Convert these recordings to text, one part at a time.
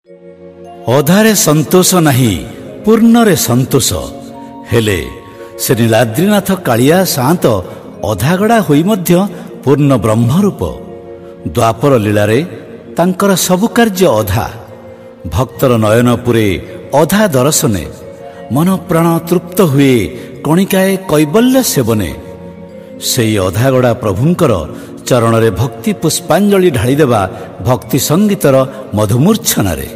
ଅଧାରେ ସନ୍ତୋଷ ନାହିଁ ପୂର୍ଣ୍ଣରେ ସନ୍ତୋଷ ହେଲେ ସେ ନୀଳାଦ୍ରିନାଥ କାଳିଆ ସାଆନ୍ତ ଅଧାଗଡ଼ା ହୋଇ ମଧ୍ୟ ପୂର୍ଣ୍ଣ ବ୍ରହ୍ମରୂପ। ଦ୍ୱାପର ଲୀଳାରେ ତାଙ୍କର ସବୁ କାର୍ଯ୍ୟ ଅଧା। ଭକ୍ତର ନୟନ ପୁରେ ଅଧା ଦର୍ଶନେ ମନ ପ୍ରାଣ ତୃପ୍ତ ହୁଏ କଣିକାଏ କୈବଲ୍ୟ ସେବନେ। ସେହି ଅଧାଗଡ଼ା ପ୍ରଭୁଙ୍କର ଚରଣରେ ଭକ୍ତି ପୁଷ୍ପାଞ୍ଜଳି ଢାଳିଦେବା ଭକ୍ତି ସଙ୍ଗୀତର ମଧୁମୂର୍ଚ୍ଛନାରେ।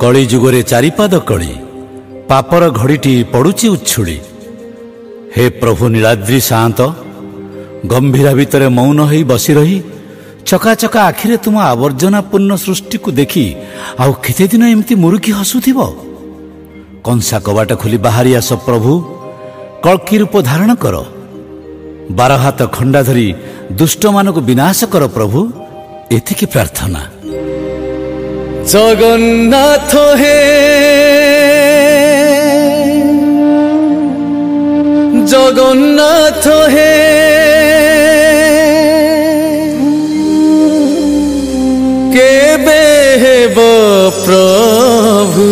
କଳି ଯୁଗରେ ଚାରିପାଦ କଳି ପାପର ଘଡ଼ିଟି ପଡ଼ୁଛି ଉଛୁଳି। ହେ ପ୍ରଭୁ ନୀଳାଦ୍ରି ସାଆନ୍ତ ଗମ୍ଭୀରା ଭିତରେ ମୌନ ହୋଇ ବସି ରହି ଚକାଚକା ଆଖିରେ ତୁମ ଆବର୍ଜନାପୂର୍ଣ୍ଣ ସୃଷ୍ଟିକୁ ଦେଖି ଆଉ କେତେ ଦିନ ଏମିତି ମୁରୁକି ହସୁଥିବ? କଂସା କବାଟ ଖୋଲି ବାହାରି ଆସ ପ୍ରଭୁ। କଳ୍କି ରୂପ ଧାରଣ କର। 12 ହାତ ଖଣ୍ଡା ଧରି ଦୁଷ୍ଟମାନଙ୍କୁ ବିନାଶ କର ପ୍ରଭୁ, ଏତିକି ପ୍ରାର୍ଥନା। ଜଗନ୍ନାଥ ହେ ଜଗନ୍ନାଥ ହେ କେବେ ହେବ ପ୍ରଭୁ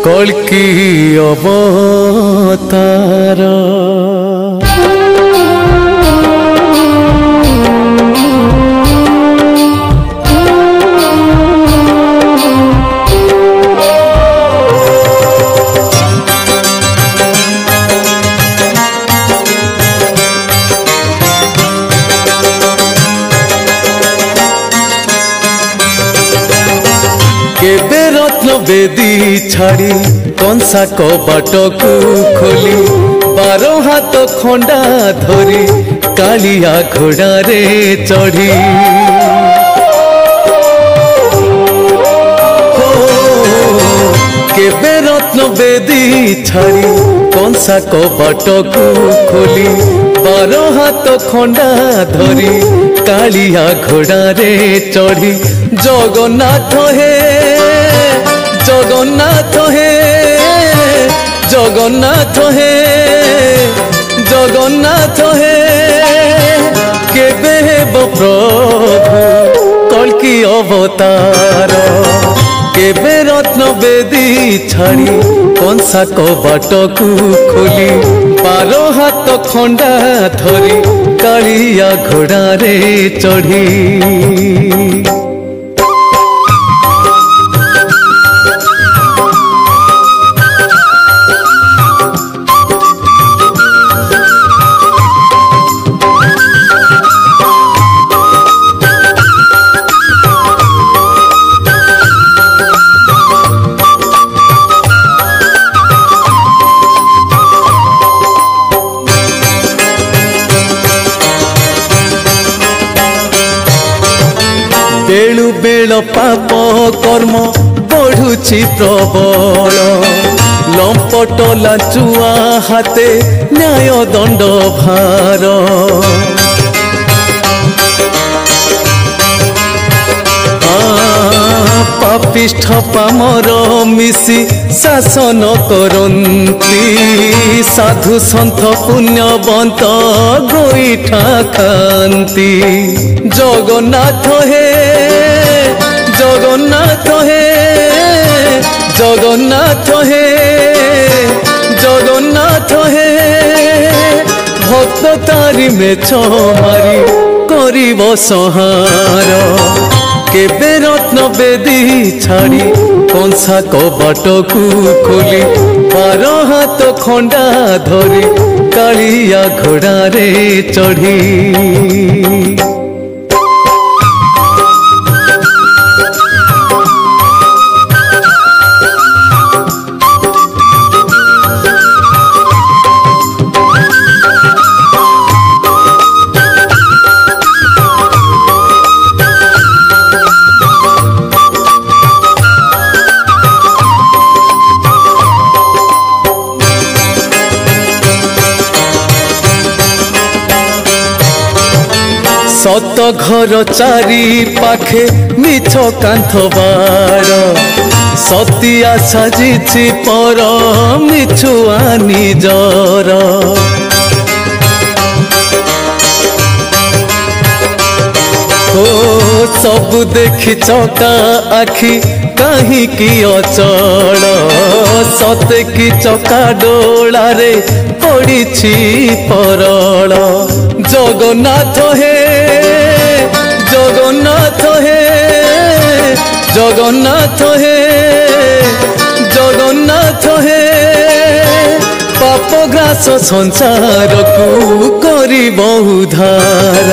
କଳ୍କି ଅବତାର। କେବେ ରତ୍ନ ବେଦୀ ଛାଡ଼ି କଂସା କବାଟକୁ ଖୋଲି 12 ହାତ ଖଣ୍ଡା ଧରି କାଳିଆ ଘୋଡ଼ାରେ ଚଢ଼ି କେବେ ରତ୍ନ ବେଦୀ ଛାଡ଼ି କଂସା କବାଟକୁ ଖୋଲି 12 ହାତ ଖଣ୍ଡା ଧରି କାଳିଆ ଘୋଡ଼ାରେ ଚଢ଼ି ଜଗନ୍ନାଥ ହେ ଜଗନ୍ନାଥ ହେ ଜଗନ୍ନାଥ ହେ ଜଗନ୍ନାଥ ହେ କେବେ ହେବ ପ୍ରଭୁ କଳ୍କି ଅବତାର। କେବେ ରତ୍ନ ବେଦୀ ଛାଡ଼ି କଂସା କବାଟକୁ ଖୋଲି 12 ହାତ ଖଣ୍ଡା ଧରି କାଳିଆ ଘୋଡ଼ାରେ ଚଢ଼ି ବେଳୁ ବେଳ ପାପ କର୍ମ ବଢ଼ୁଛି ପ୍ରବଳ ଲମ୍ପଟ ଲାଞ୍ଚୁଆ ହାତେ ନ୍ୟାୟ ଦଣ୍ଡ ଭାର। ପାପିଷ୍ଠ ପାମର ମିଶି ଶାସନ କରନ୍ତି ସାଧୁ ସନ୍ଥ ପୁଣ୍ୟବନ୍ତ ଗୋଇଠା ଖାଆନ୍ତି। ଜଗନ୍ନାଥ ହେ ଜଗନ୍ନାଥ ହେ ଜଗନ୍ନାଥ ହେ ଜଗନ୍ନାଥ ହେ ଭକ୍ତ ତାରି ମେଛ ମାରି କରିବ ସଂହାର। କେବେ ରତ୍ନ ବେଦୀ ଛାଡ଼ି କଂସା କବାଟକୁ ଖୋଲି 12 ହାତ ଖଣ୍ଡା ଧରି କାଳିଆ ଘୋଡ଼ାରେ ଚଢ଼ି ସତ ଘର ଚାରି ପାଖେ ମିଛ କାନ୍ଥ ବାଡ଼ ସତିଆ ସାଜିଛି ପର ମିଛୁଆ ନିଜର। ଓ ସବୁ ଦେଖି ଚକା ଆଖି କାହିଁକି ଅଚଳ ସତେ କି ଚକା ଡୋଳାରେ ପଡ଼ିଛି ପରଳ। ଜଗନ୍ନାଥ ହେ ଜଗନ୍ନାଥ ହେ ଜଗନ୍ନାଥ ହେ ଜଗନ୍ନାଥ ହେ ପାପ ଗ୍ରାସ ସଂସାରକୁ କରିବ ଉଦ୍ଧାର।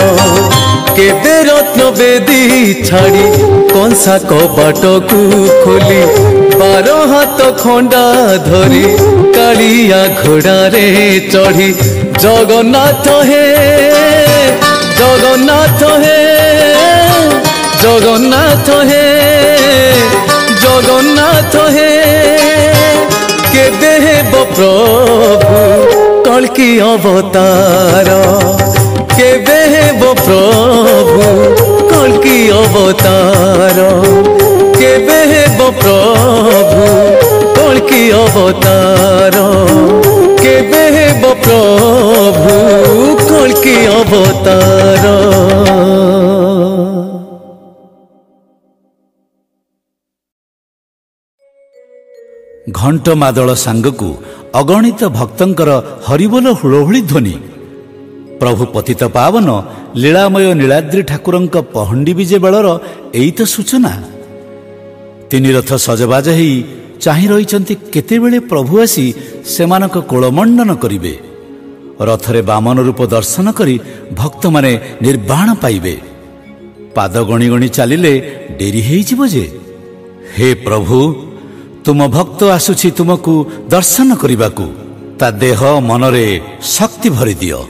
କେବେ ରତ୍ନ ବେଦୀ ଛାଡ଼ି କଂସା କବାଟକୁ ଖୋଲି 12 ହାତ ଖଣ୍ଡା ଧରି କାଳିଆ ଘୋଡ଼ାରେ ଚଢ଼ି ଜଗନ୍ନାଥ ହେ ଜଗନ୍ନାଥ ହେ ଜଗନ୍ନାଥ ହେ ଜଗନ୍ନାଥ ହେ केबे हेबो प्रभु कल्कि अवतार केबे हेबो प्रभु कल्कि अवतार केबे हेबो प्रभु कल्कि अवतार केबे हेबो प्रभु कल्कि अवतार। घंट मादल सांगकू अगणित भक्तंकर हरिबोल हुलहुली ध्वनि प्रभु पतित पावन लीलामय नीलाद्री ठाकुरंक पहंडी विजे बेलर एई तो सूचना। तीन रथ सजबाज हेई चाहि रहिचंती केतेबेले प्रभु आसी सेमानक कोलमंडन करिवे। रथरे बामन रूप दर्शन करी भक्त माने निर्वाण पाइबे। पाद गणी गणी चलिले डेरी हेई जिवो जे। हे प्रभु तुम भक्त आसुछि तुमको दर्शन करिबाकू ता देह मनरे शक्ति भरी दियो।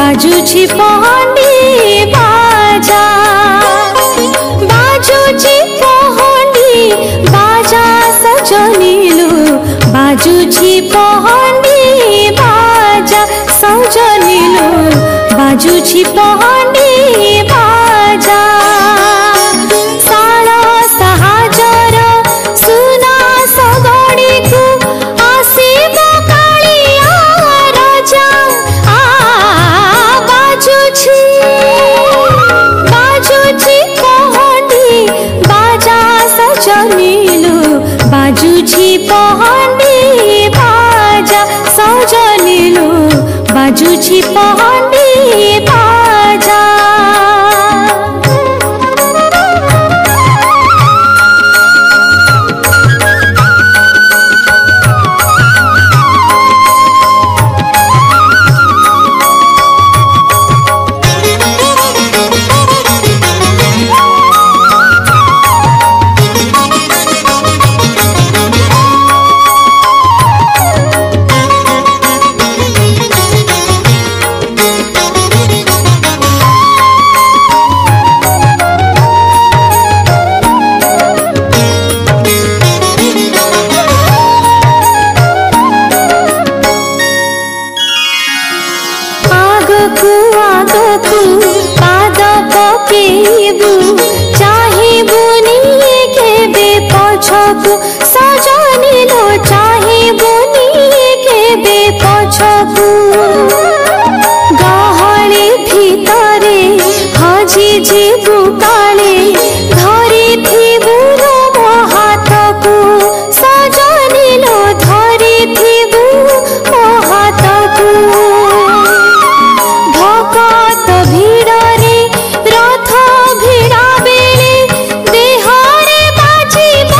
बाजूची पहंडी बाजा बाजूची पहंडी बाजा सजनिलु बाजूची पहंडी बाजा सजनिलु बाजूची पहंडी बाजा साला सहाजर सुना सगणीकु आसीब कालिया राजा बाजूची पहंडी बाजा सजनिलु बाजूची पहंडी बाजा सजनिलु बाजूची पहंडी बाजा। सजनिलो चाहिबुनी केबे पछकु गहळे भितरे हजी जीवु काले धरी थिबु मो हातकु सजनिलो धरी थिबु मो हातकु भकत भिड़रे रथ भिड़ा बेले देहरे बाजिब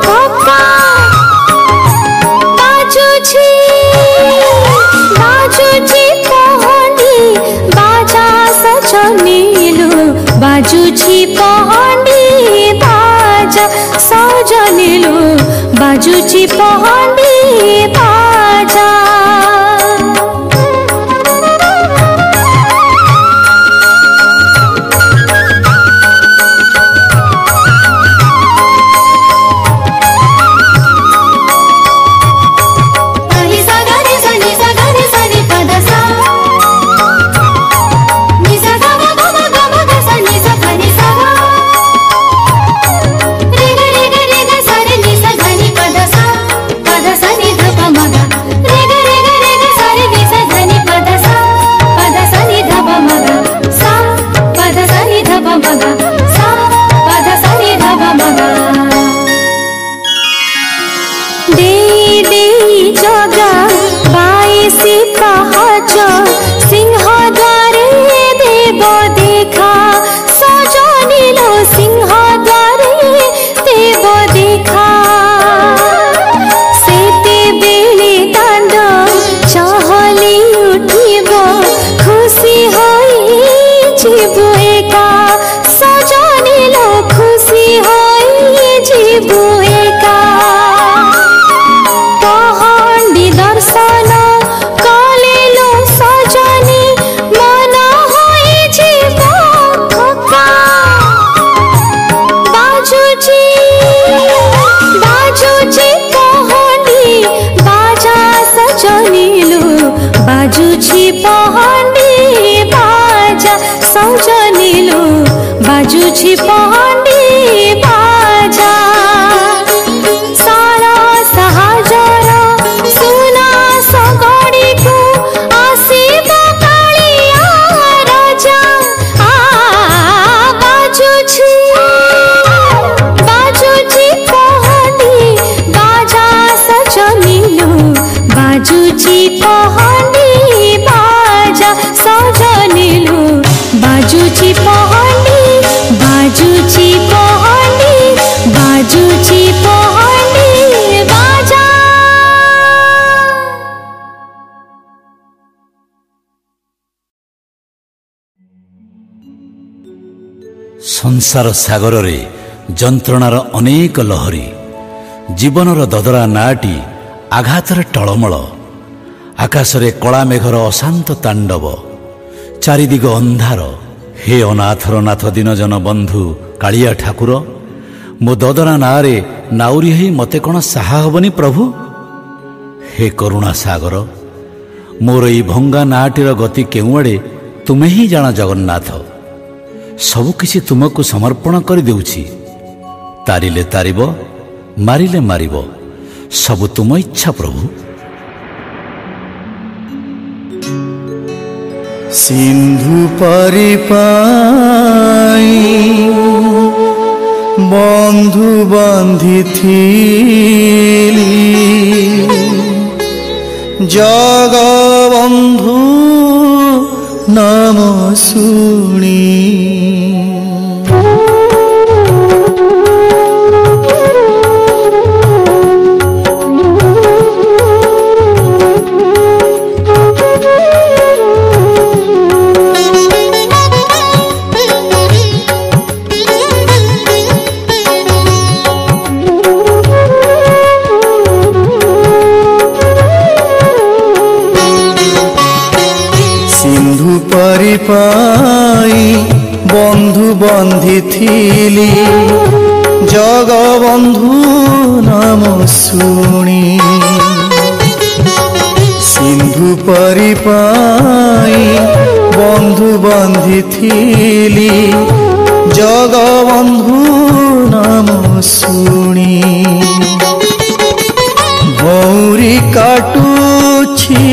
धक्का बाजूची पहंडी बाजा सजनिलु बाजूची पहंडी बाजा सजनिलु बाजूची पहंडी बाजा। बाजुछि पहाडी बाजा सजनिलो बाजुछि पहाडी बाजा सारा सहाजर सुना सगड़ी को आसीब कालिया राजा बाजुछि पहाडी बाजा सजनिलो बाजुछि पहाडी बाजा सजनिलो बाजुछि पहाडी बाजुछि पहाडी बाजुछि पहाडी बाजा। संसार सागर रे जंत्रणार अनेक लहरी जीवनर ददरा नाटी आघातर टळमळ आकाशरे कला मेघर अशांत तांडव चारिदिग अंधार। हे अनाथर नाथ दीनजन बंधु कालिया ठाकुर मो ददरा नारे नाउरी हे मते कौन साहा हबनी प्रभु। हे करुणा सागर मोर ई भंगा नाटीर गति केउआड़े तुमे ही जान जगन्नाथ। सबुकिछि तुमको समर्पण कर देउछि तारिले तारिब मारिले मारिब सबु तुम इच्छा प्रभु। सिंधु परिपाई बंधु बांधिथिली जगबंधु नाम शुणी परिपाई बंधु बांधिथिली जगबंधु नाम शुणी सिंधु परिपाई बंधु बांधिथिली जगबंधु नाम शुणी भौरी काटुछि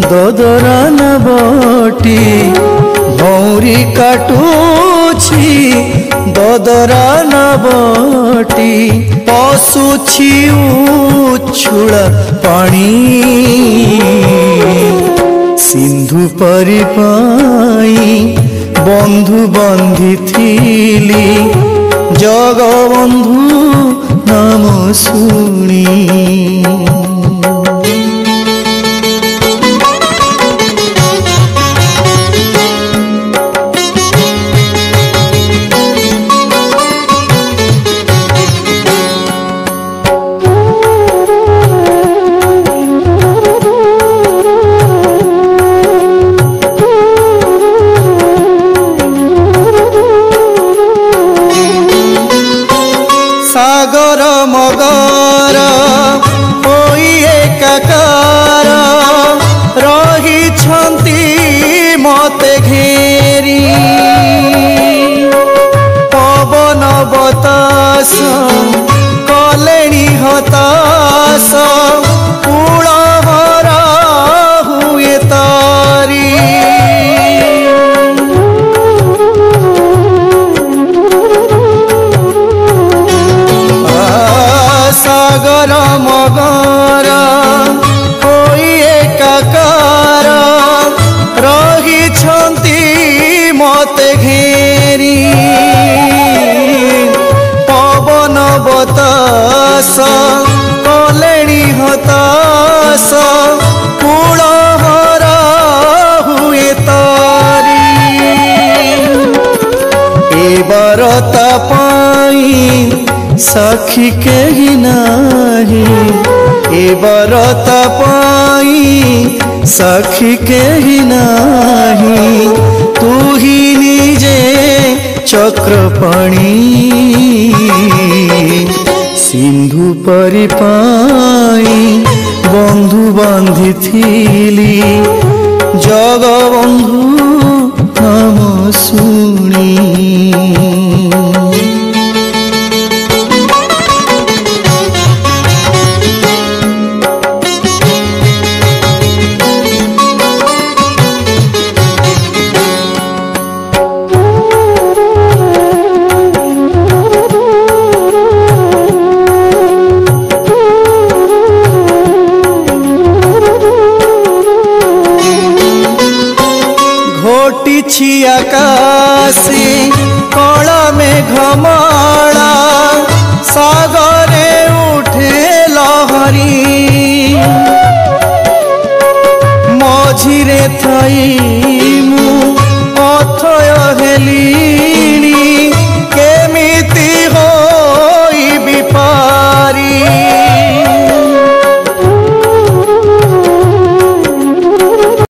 ददरा नबटी भौरी काटुछि ददरा नबटी पशुछि उछुड़ा पानी सिंधु परिपाई बंधु बांधिथिली जगबंधु नाम शुणी सागर मगर होई एकाकार रही छंती मते घेरी पवन बतास कलेणी हताश कूल भरा हुए तारी सागर मगर होई एकाकार रही छंती मते घेरी पवन बतास कलेणी हताश कूल भरा हुए तारी ए बरता पाई साखी केही नाही ए बरता पाई साखी केही नाही तू ही निजे चक्रपाणी सिंधु परिपाई বন্ধু বাঁধিলি জগবন্ধু নাম শুনি। ঘটিছি আকাশে কলা মেঘমালা, সাগরে উঠে লহরী, মঝিরে থাই